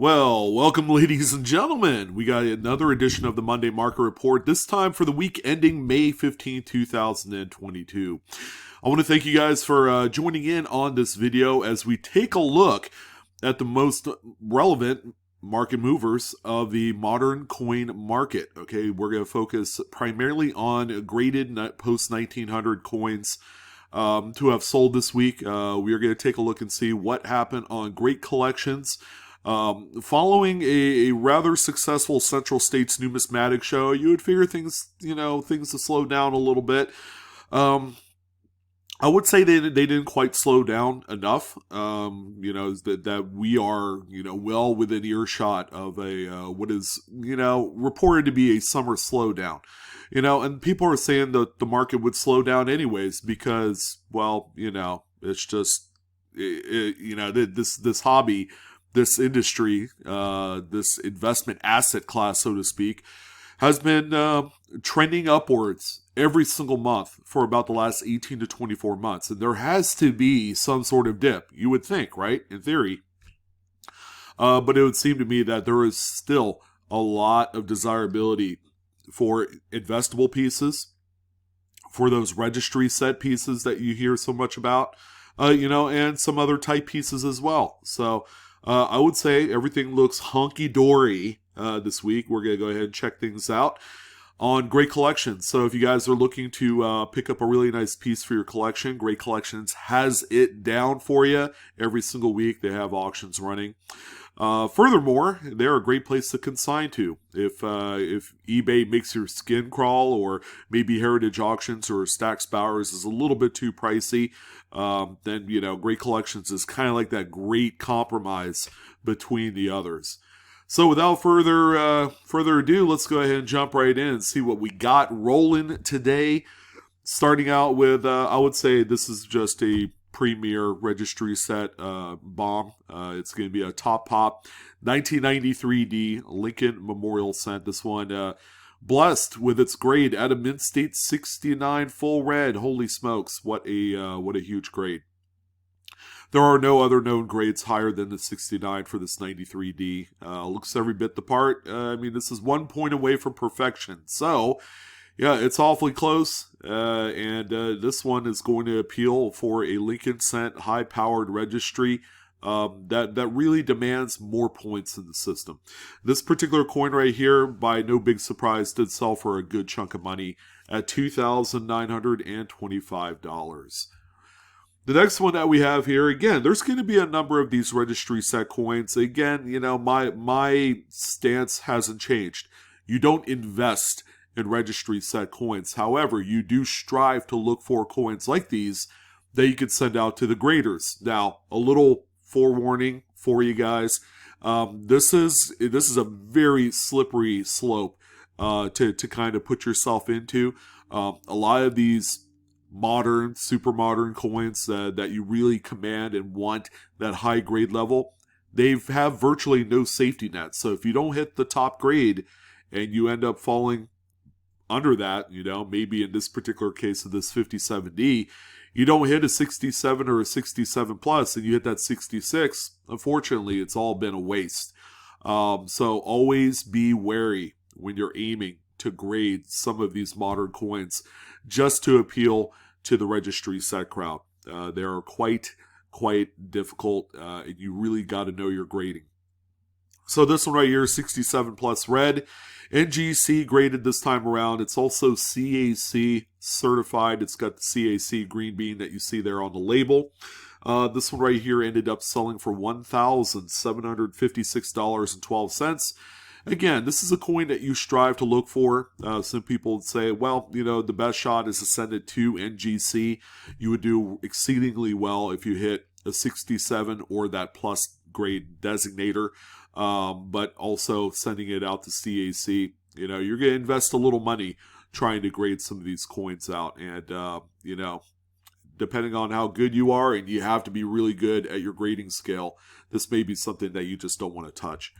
Well, welcome, ladies and gentlemen. We got another edition of the Monday Market Report, this time for the week ending May 15, 2022. I want to thank you guys for joining in on this video as we take a look at the most relevant market movers of the modern coin market. Okay, we're going to focus primarily on graded post-1900 coins to have sold this week. We are going to take a look and see what happened on great collections. Following a rather successful Central States numismatic show, you would figure things to slow down a little bit. I would say they didn't quite slow down enough. That we are, well within earshot of a, what is, reported to be a summer slowdown. And people are saying that the market would slow down anyways because, well, it's just, this hobby, this industry, this investment asset class, so to speak, has been trending upwards every single month for about the last 18 to 24 months. And there has to be some sort of dip, you would think, right? In theory. But it would seem to me that there is still a lot of desirability for investable pieces, for those registry set pieces that you hear so much about, and some other type pieces as well. So I would say everything looks hunky-dory this week. We're going to go ahead and check things out on Great Collections. So if you guys are looking to pick up a really nice piece for your collection, Great Collections has it down for you every single week. They have auctions running. Furthermore, they're a great place to consign to. If eBay makes your skin crawl, or maybe Heritage Auctions or Stack's Bowers is a little bit too pricey, then Great Collections is kind of like that great compromise between the others. So without further ado, let's go ahead and jump right in and see what we got rolling today. Starting out with, I would say this is just a premier registry set bomb. It's going to be a Top Pop 1993D Lincoln Memorial Cent. This one blessed with its grade at a mint state 69 full red. Holy smokes, what a huge grade. There are no other known grades higher than the 69 for this 93D. Looks every bit the part. This is 1 point away from perfection. So, yeah, it's awfully close. And this one is going to appeal for a Lincoln Cent high-powered registry that really demands more points in the system. This particular coin right here, by no big surprise, did sell for a good chunk of money at $2,925. The next one that we have here, again, there's going to be a number of these registry set coins. Again, my stance hasn't changed. You don't invest in registry set coins. However, you do strive to look for coins like these that you could send out to the graders. Now, a little forewarning for you guys. This is a very slippery slope to kind of put yourself into. A lot of these modern, super modern coins that you really command and want that high grade level, they have virtually no safety net. So if you don't hit the top grade and you end up falling under that, maybe in this particular case of this 57D, you don't hit a 67 or a 67 plus and you hit that 66, unfortunately, it's all been a waste. So always be wary when you're aiming to grade some of these modern coins just to appeal to the registry set crowd. They are quite difficult, and you really got to know your grading. So this one right here, 67 plus red, NGC graded this time around. It's also CAC certified. It's got the CAC green bean that you see there on the label. This one right here ended up selling for $1,756.12. Again, this is a coin that you strive to look for. Some people would say, well, the best shot is to send it to NGC. You would do exceedingly well if you hit a 67 or that plus grade designator. But also sending it out to CAC, you're going to invest a little money trying to grade some of these coins out. And, depending on how good you are, and you have to be really good at your grading scale, this may be something that you just don't want to touch.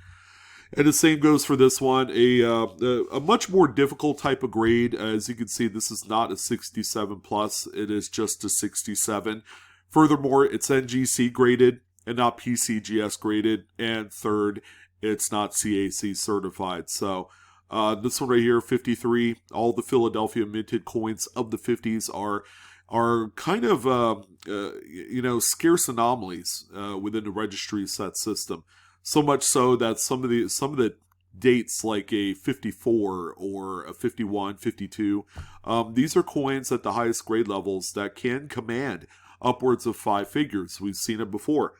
And the same goes for this one, a much more difficult type of grade. As you can see, this is not a 67 plus, it is just a 67. Furthermore, it's NGC graded and not PCGS graded. And third, it's not CAC certified. So this one right here, 53, all the Philadelphia minted coins of the 50s are kind of scarce anomalies within the registry set system. So much so that some of the dates, like a 54 or a 51, 52, these are coins at the highest grade levels that can command upwards of 5 figures. We've seen it before.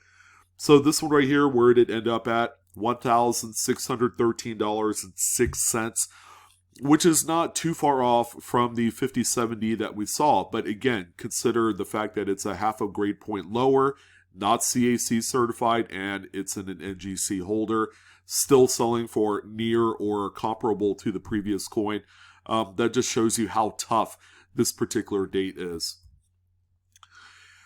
So this one right here, where did it end up at? $1,613.06, which is not too far off from the 5070 that we saw. But again, consider the fact that it's a half a grade point lower, not CAC certified, and it's in an NGC holder, still selling for near or comparable to the previous coin. That just shows you how tough this particular date is.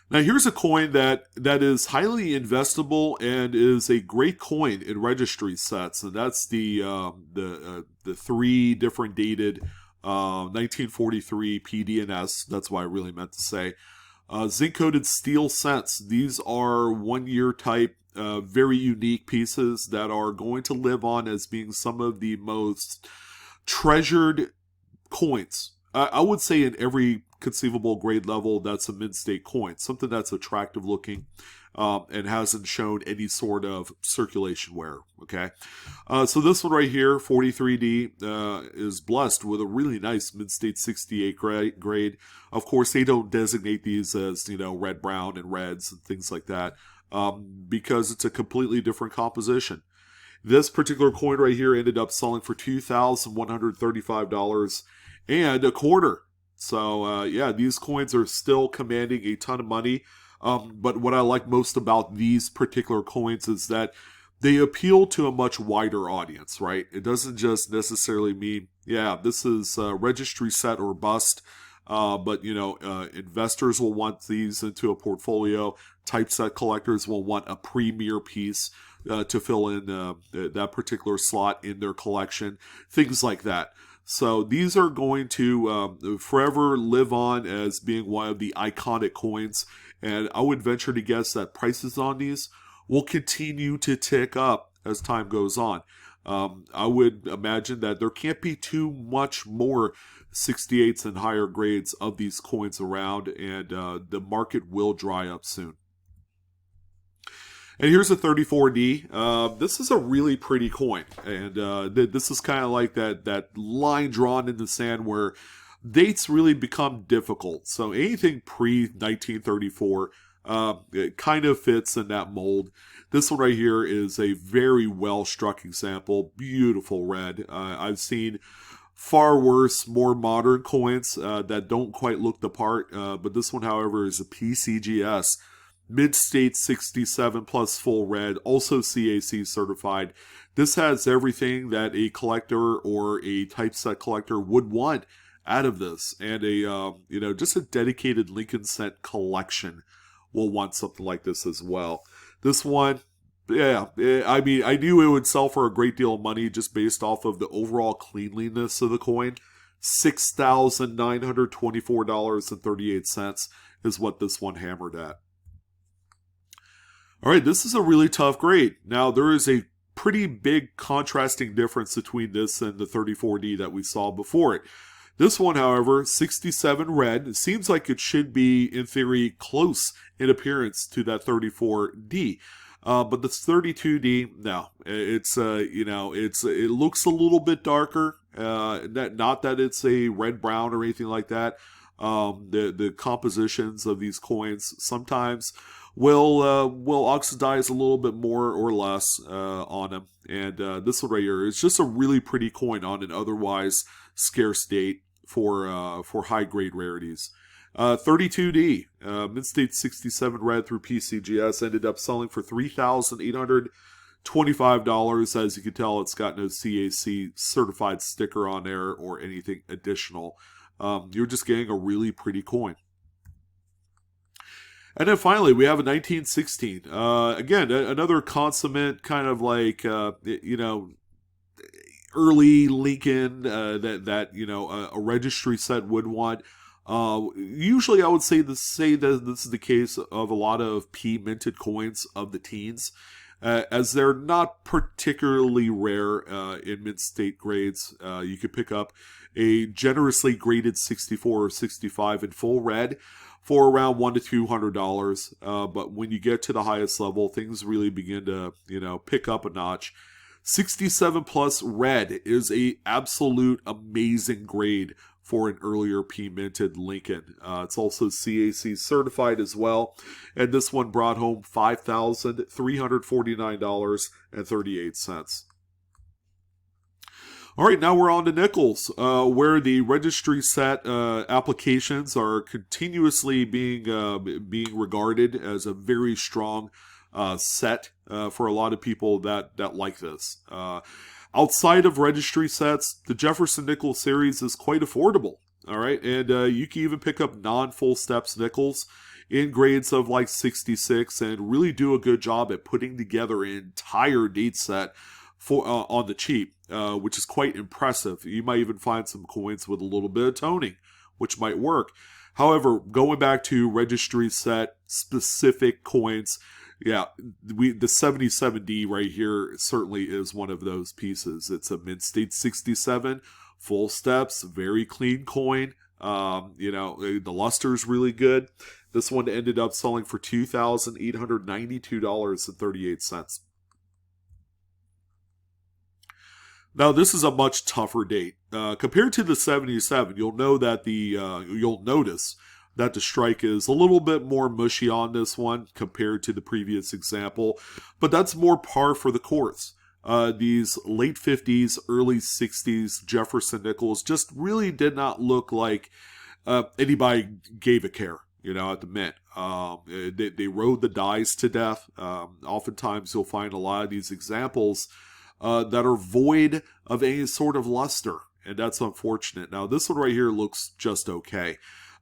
Now here's a coin that is highly investable and is a great coin in registry sets, and that's the 3 different dated 1943 PDNS. That's why I really meant to say zinc-coated steel cents. These are 1-year type, very unique pieces that are going to live on as being some of the most treasured coins. I would say in every conceivable grade level, that's a mid-state coin, something that's attractive looking and hasn't shown any sort of circulation wear. Okay, so this one right here, 43D, is blessed with a really nice mid-state 68 grade. Of course, they don't designate these as red, brown, and reds and things like that because it's a completely different composition. This particular coin right here ended up selling for $2,135.25. So, these coins are still commanding a ton of money. But what I like most about these particular coins is that they appeal to a much wider audience, right? It doesn't just necessarily mean, this is registry set or bust. But investors will want these into a portfolio. Typeset collectors will want a premier piece to fill in that particular slot in their collection. Things like that. So these are going to forever live on as being one of the iconic coins. And I would venture to guess that prices on these will continue to tick up as time goes on. I would imagine that there can't be too much more 68s and higher grades of these coins around, and the market will dry up soon. And here's a 34D. This is a really pretty coin, and this is kind of like that line drawn in the sand where dates really become difficult. So anything pre-1934 it kind of fits in that mold. This one right here is a very well-struck example. Beautiful red. I've seen far worse, more modern coins that don't quite look the part, but this one, however, is a PCGS. Mid-state 67 plus full red, also CAC certified. This has everything that a collector or a typeset collector would want out of this, and a just a dedicated Lincoln cent collection will want something like this as well. This one, I mean, I knew it would sell for a great deal of money just based off of the overall cleanliness of the coin. $6,924.38 is what this one hammered at. All right, this is a really tough grade. Now, there is a pretty big contrasting difference between this and the 34D that we saw before it. This one, however, 67 red, it seems like it should be, in theory, close in appearance to that 34D. But this 32D, no, it's it looks a little bit darker. Not that it's a red brown or anything like that. The compositions of these coins sometimes will oxidize a little bit more or less on them. And this one right here is just a really pretty coin on an otherwise scarce date for high grade rarities. 32D, mid-state 67 red through PCGS, ended up selling for $3,825. As you can tell, it's got no CAC certified sticker on there or anything additional. You're just getting a really pretty coin. And then finally, we have a 1916. Again, another consummate kind of like, early Lincoln that a registry set would want. Usually I would say that this is the case of a lot of P minted coins of the teens. as they're not particularly rare in mint-state grades. You could pick up a generously graded 64 or 65 in full red for around $100 to $200. But when you get to the highest level, things really begin to, pick up a notch. 67 plus red is a absolute amazing grade for an earlier P-minted Lincoln. It's also CAC certified as well. And this one brought home $5,349.38. All right, now we're on to nickels, where the registry set applications are continuously being regarded as a very strong set for a lot of people that like this. Outside of registry sets, the Jefferson Nickel series is quite affordable. All right, and you can even pick up non-full steps nickels in grades of like 66 and really do a good job at putting together an entire date set for on the cheap, which is quite impressive. You might even find some coins with a little bit of toning, which might work. However, going back to registry set specific coins, yeah, the 77D right here certainly is one of those pieces. It's a mint-state 67, full steps, very clean coin. The luster is really good. This one ended up selling for $2,892.38. Now, this is a much tougher date. Compared to the 77, you'll notice that the strike is a little bit more mushy on this one compared to the previous example, but that's more par for the course. These late 50s, early 60s Jefferson nickels just really did not look like anybody gave a care, at the mint. They rode the dies to death. Oftentimes you'll find a lot of these examples that are void of any sort of luster, and that's unfortunate. Now, this one right here looks just okay.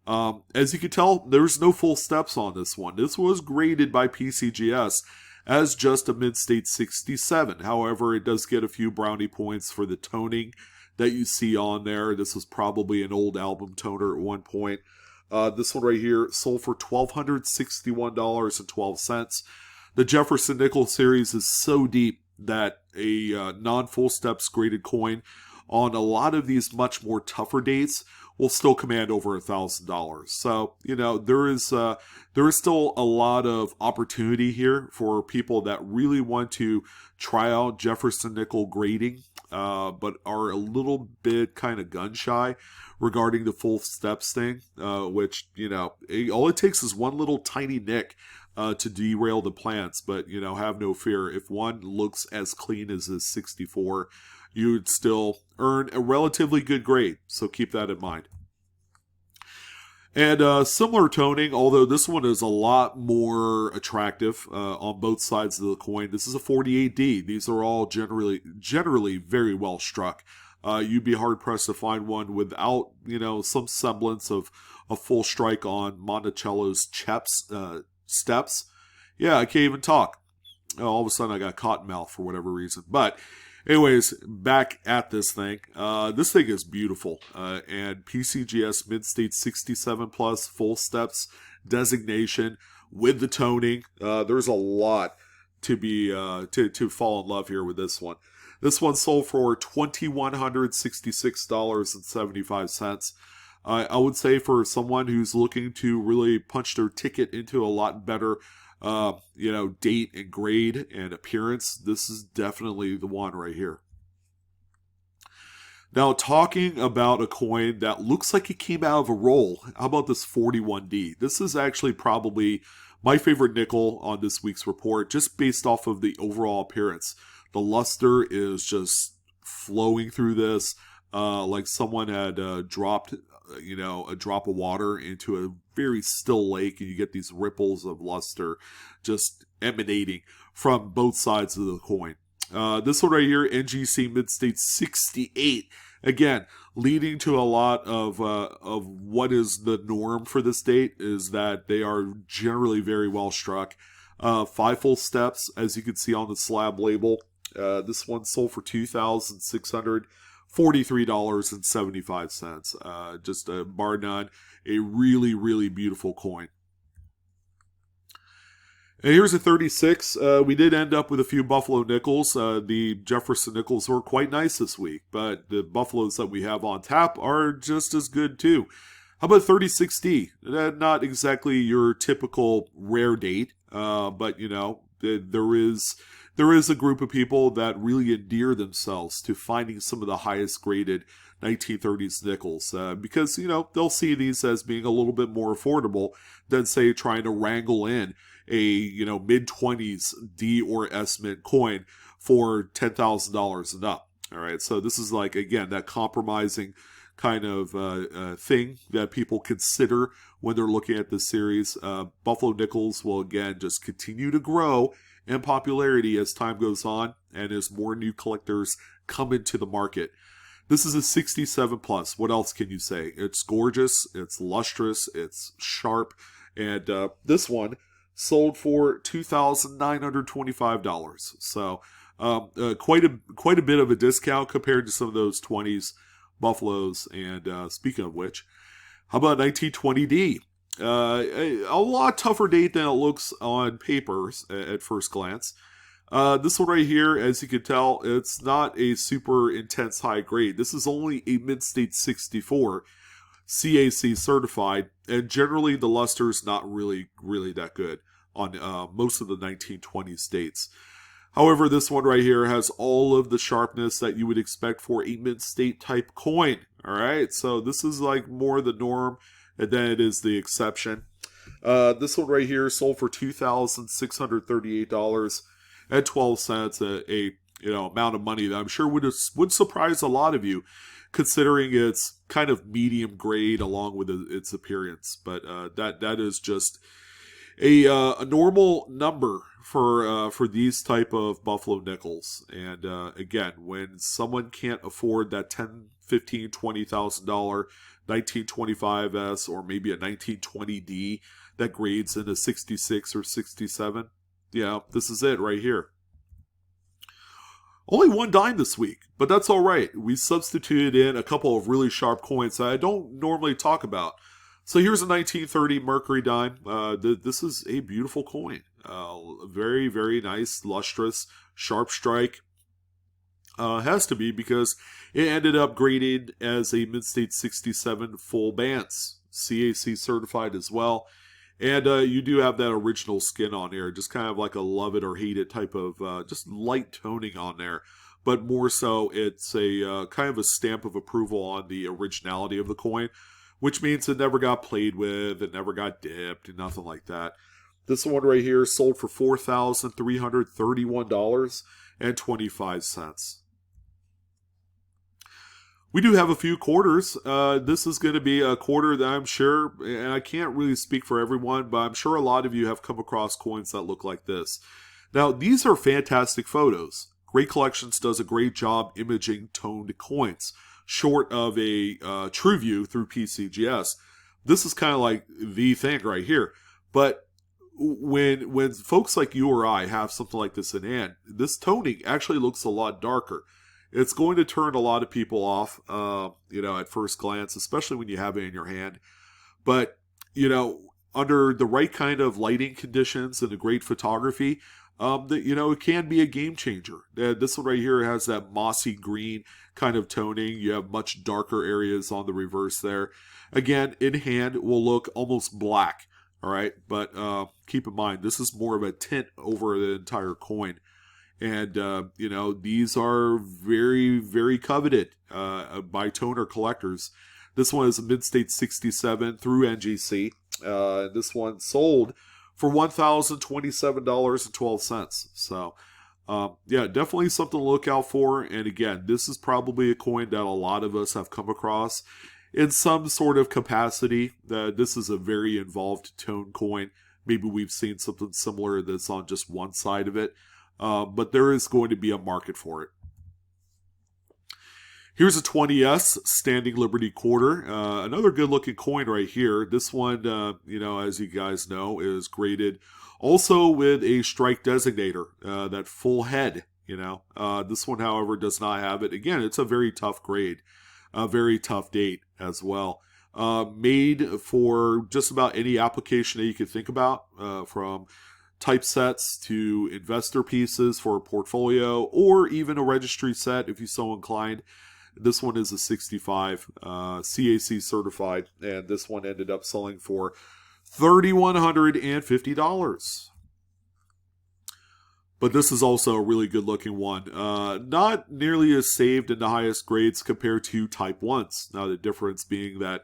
As you can tell, there's no full steps on this one. This was graded by PCGS as just a mint-state 67. However, it does get a few brownie points for the toning that you see on there. This was probably an old album toner at one point. This one right here sold for $1,261.12. The Jefferson Nickel series is so deep that a non-full steps graded coin on a lot of these much more tougher dates will still command over $1,000. So, there is still a lot of opportunity here for people that really want to try out Jefferson Nickel grading, but are a little bit kind of gun shy regarding the full steps thing, which, all it takes is one little tiny nick to derail the plans. But, have no fear. If one looks as clean as this 64, you would still earn a relatively good grade. So keep that in mind. And similar toning, although this one is a lot more attractive on both sides of the coin. This is a 48D. These are all generally very well struck. You'd be hard-pressed to find one without, some semblance of a full strike on Monticello's steps. Yeah, I can't even talk. All of a sudden I got cotton mouth for whatever reason. But anyways, back at this thing. This thing is beautiful. And PCGS Mid-State 67 Plus full steps designation with the toning. There's a lot to be to fall in love here with this one. This one sold for $2,166.75. I would say for someone who's looking to really punch their ticket into a lot better date and grade and appearance, this is definitely the one right here. Now, talking about a coin that looks like it came out of a roll, how about this 41D? This is actually probably my favorite nickel on this week's report, just based off of the overall appearance. The luster is just flowing through this, like someone had dropped a drop of water into a very still lake, and you get these ripples of luster just emanating from both sides of the coin. This one right here, NGC Mid-State 68, again, leading to a lot of what is the norm for this date is that they are generally very well struck. 5 full steps, as you can see on the slab label. This one sold for $2,643.75. Just bar none, a really, really beautiful coin. And here's a 36. We did end up with a few Buffalo nickels. The Jefferson nickels were quite nice this week, but the Buffaloes that we have on tap are just as good too. How about 36D? Not exactly your typical rare date, but there is a group of people that really endear themselves to finding some of the highest graded 1930s nickels because they'll see these as being a little bit more affordable than say trying to wrangle in a mid 20s D or S mint coin for $10,000 and up. All right, so this is like again that compromising kind of thing that people consider when they're looking at this series. Buffalo nickels will again just continue to grow in popularity as time goes on and as more new collectors come into the market. This is a 67 plus. What else can you say? It's gorgeous, it's lustrous, it's sharp, and this one sold for $2,925. So quite a bit of a discount compared to some of those 20s Buffaloes. And speaking of which, how about 1920D? A lot tougher date than it looks on papers at first glance. This one right here, as you can tell, it's not a super intense high grade. This is only a mid-state 64, CAC certified, and generally the luster is not really that good on most of the 1920 states. However, this one right here has all of the sharpness that you would expect for a mid-state type coin. All right, so this is like more the norm than it is the exception. This one right here sold for $2,638.12, a amount of money that I'm sure would surprise a lot of you, considering it's kind of medium grade along with its appearance. But that is just a normal number for these type of Buffalo nickels. And again, when someone can't afford that $10,000, $15,000, $20,000 1925S or maybe a 1920D that grades in a 66 or 67, this is it right here. Only one dime this week, but that's all right. We substituted in a couple of really sharp coins that I don't normally talk about. So here's a 1930 Mercury dime. This is a beautiful coin. Very, very nice, lustrous, sharp strike. Has to be because it ended up graded as a mid-state 67 full Bance, CAC certified as well. And you do have that original skin on there, just kind of like a love it or hate it type of just light toning on there. But more so, it's a kind of a stamp of approval on the originality of the coin, which means it never got played with, it never got dipped, and nothing like that. This one right here sold for $4,331.25. We do have a few quarters. This is going to be a quarter that I'm sure, and I can't really speak for everyone, but I'm sure a lot of you have come across coins that look like this. Now, these are fantastic photos. Great Collections does a great job imaging toned coins, short of a true view through PCGS. This is kind of like the thing right here. But when folks like you or I have something like this in hand, this toning actually looks a lot darker. It's going to turn a lot of people off, at first glance, especially when you have it in your hand. But, under the right kind of lighting conditions and the great photography, it can be a game changer. This one right here has that mossy green kind of toning. You have much darker areas on the reverse there. Again, in hand will look almost black, all right? But keep in mind, this is more of a tint over the entire coin. And, these are very, very coveted by toner collectors. This one is a mid-state 67 through NGC. This one sold for $1,027.12. So, definitely something to look out for. And again, this is probably a coin that a lot of us have come across in some sort of capacity. This is a very involved tone coin. Maybe we've seen something similar that's on just one side of it. But there is going to be a market for it. Here's a 20S Standing Liberty Quarter. Another good-looking coin right here. This one, as you guys know, is graded also with a strike designator, that full head, This one, however, does not have it. Again, it's a very tough grade, a very tough date as well. Made for just about any application that you could think about, from typesets to investor pieces for a portfolio, or even a registry set if you're so inclined. This one is a 65 CAC certified, and this one ended up selling for $3,150. But this is also a really good looking one. Not nearly as saved in the highest grades compared to Type 1s. Now the difference being that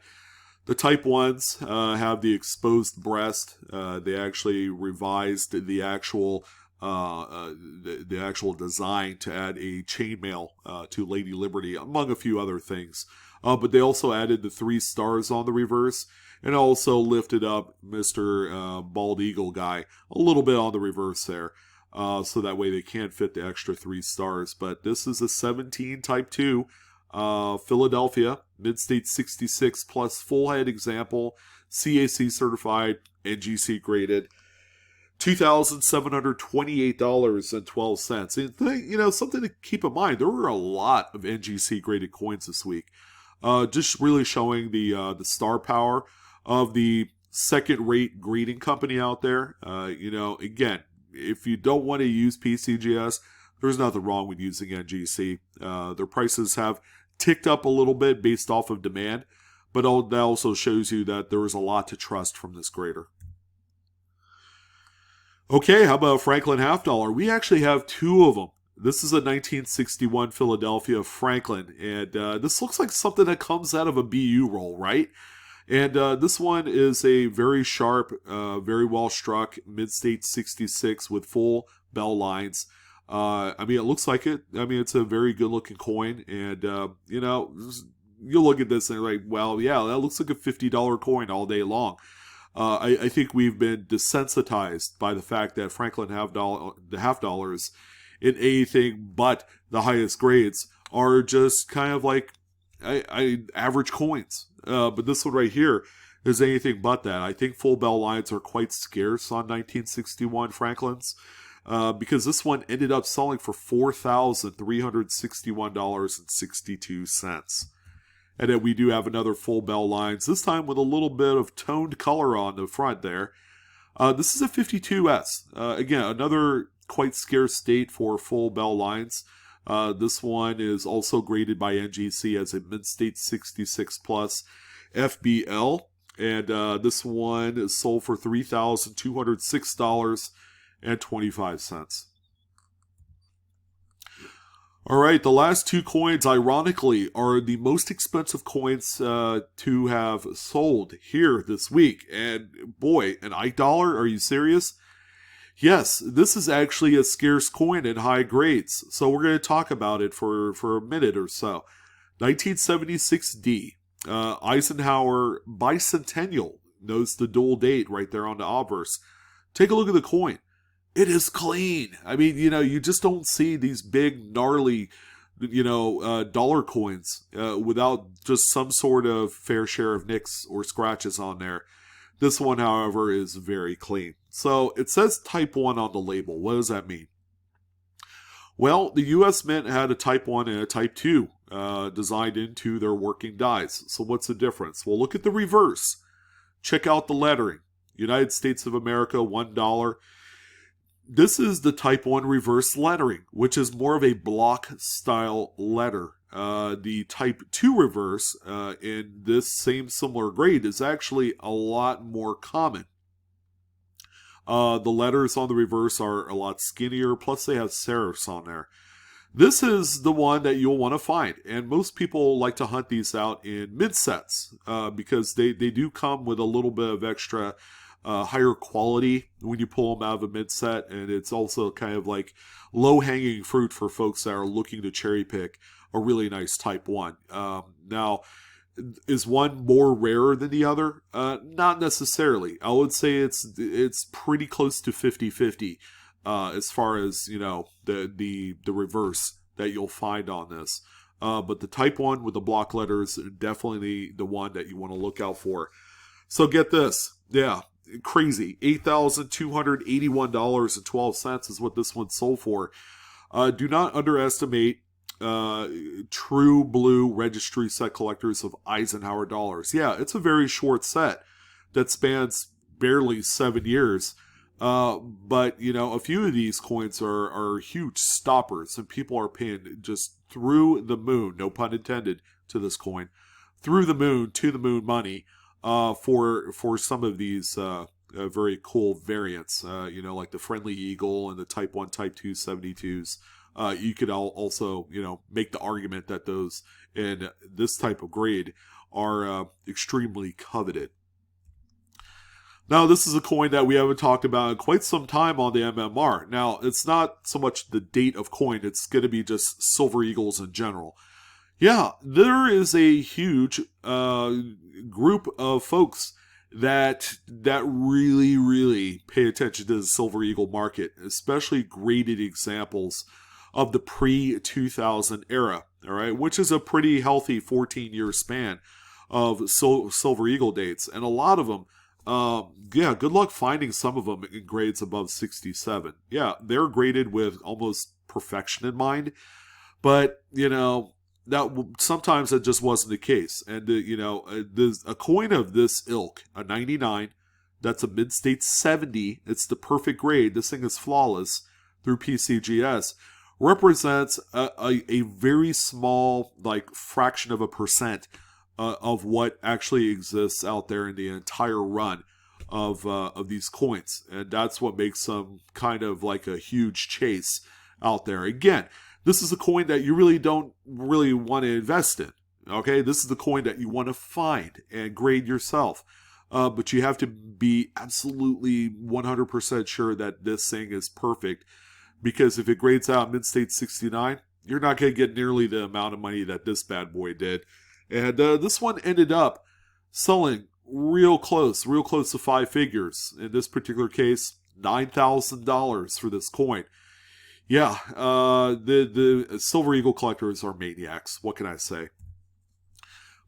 the Type 1s have the exposed breast. They actually revised the actual the actual design to add a chainmail to Lady Liberty, among a few other things. But they also added the 3 stars on the reverse, and also lifted up Mr. Bald Eagle guy a little bit on the reverse there. So that way they can't fit the extra 3 stars. But this is a 17 Type 2 Philadelphia Mid-State 66 plus full head example, CAC certified, NGC graded, $2,728.12. And something to keep in mind, there were a lot of NGC graded coins this week. Just really showing the star power of the second-rate grading company out there. Again, if you don't want to use PCGS, there's nothing wrong with using NGC. Their prices have ticked up a little bit based off of demand, but that also shows you that there is a lot to trust from this grader. Okay, how about Franklin half dollar? We actually have 2 of them. This is a 1961 Philadelphia Franklin, and this looks like something that comes out of a BU roll, right? And this one is a very sharp, very well struck Mid-State 66 with full bell lines. It looks like it. It's a very good looking coin, and you'll look at this and you're like, well, yeah, that looks like a $50 coin all day long. I think we've been desensitized by the fact that Franklin half dollars in anything but the highest grades are just kind of like average coins. But this one right here is anything but that. I think full bell lines are quite scarce on 1961 Franklins, because this one ended up selling for $4,361.62. And then we do have another full bell lines, this time with a little bit of toned color on the front there. This is a 52S. Again, another quite scarce state for full bell lines. This one is also graded by NGC as a Mid-State 66 plus FBL. And this one is sold for $3,206.25. All right, the last 2 coins, ironically, are the most expensive coins to have sold here this week. And boy, an $8? Are you serious? Yes, this is actually a scarce coin in high grades. So we're going to talk about it for a minute or so. 1976D, Eisenhower Bicentennial. Notes the dual date right there on the obverse. Take a look at the coin. It is clean. You just don't see these big, gnarly, dollar coins without just some sort of fair share of nicks or scratches on there. This one, however, is very clean. So it says Type 1 on the label. What does that mean? Well, the U.S. Mint had a Type 1 and a Type 2 designed into their working dies. So what's the difference? Well, look at the reverse. Check out the lettering. United States of America, $1. This is the Type 1 reverse lettering, which is more of a block style letter. The Type 2 reverse in this same similar grade is actually a lot more common. The letters on the reverse are a lot skinnier, plus they have serifs on there. This is the one that you'll want to find, and most people like to hunt these out in mid-sets because they do come with a little bit of extra higher quality when you pull them out of a mid-set, and it's also kind of like low-hanging fruit for folks that are looking to cherry-pick a really nice Type 1. Now, is one more rarer than the other? Not necessarily. I would say it's pretty close to 50-50 as far as, the reverse that you'll find on this. But the Type 1 with the block letters, definitely the one that you want to look out for. So get this. Yeah. Crazy. $8,281.12 is what this one sold for. Do not underestimate true blue registry set collectors of Eisenhower dollars. Yeah, it's a very short set that spans barely 7 years. But, you know, a few of these coins are huge stoppers, and people are paying just through the moon, no pun intended to this coin, through the moon, to the moon money, for some of these very cool variants, you know, like the Friendly Eagle and the Type 1, Type 2 72s. You could also, you know, make the argument that those in this type of grade are extremely coveted. Now, this is a coin that we haven't talked about in quite some time on the MMR. Now, it's not so much the date of coin, it's going to be just Silver Eagles in general. Yeah, there is a huge group of folks that really pay attention to the Silver Eagle market, especially graded examples of the pre-2000 era, all right, which is a pretty healthy 14-year span of Silver Eagle dates, and a lot of them, yeah, good luck finding some of them in grades above 67. Yeah, they're graded with almost perfection in mind, but, you know, that sometimes that just wasn't the case. And, you know, a coin of this ilk, a 99, that's a mid-state 70, it's the perfect grade, this thing is flawless through PCGS, represents a very small, like, fraction of a percent of what actually exists out there in the entire run of these coins. And that's what makes them kind of like a huge chase out there. Again, this is a coin that you really don't really want to invest in. Okay, this is the coin that you want to find and grade yourself. But you have to be absolutely 100% sure that this thing is perfect, because if it grades out mid-state 69, you're not going to get nearly the amount of money that this bad boy did. And this one ended up selling real close to 5 figures. In this particular case, $9,000 for this coin. Yeah, the Silver Eagle collectors are maniacs. What can I say?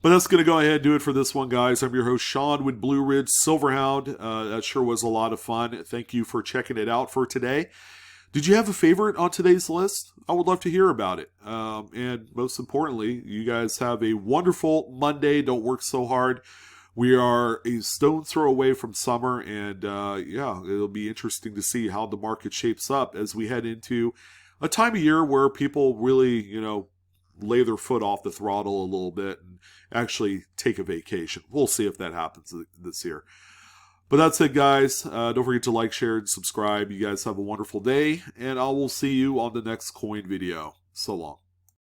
But that's going to go ahead and do it for this one, guys. I'm your host, Sean, with Blue Ridge Silverhound. That sure was a lot of fun. Thank you for checking it out for today. Did you have a favorite on today's list? I would love to hear about it. And most importantly, you guys have a wonderful Monday. Don't work so hard. We are a stone's throw away from summer, and yeah, it'll be interesting to see how the market shapes up as we head into a time of year where people really, you know, lay their foot off the throttle a little bit and actually take a vacation. We'll see if that happens this year. But that's it, guys. Don't forget to like, share, and subscribe. You guys have a wonderful day, and I will see you on the next coin video. So long.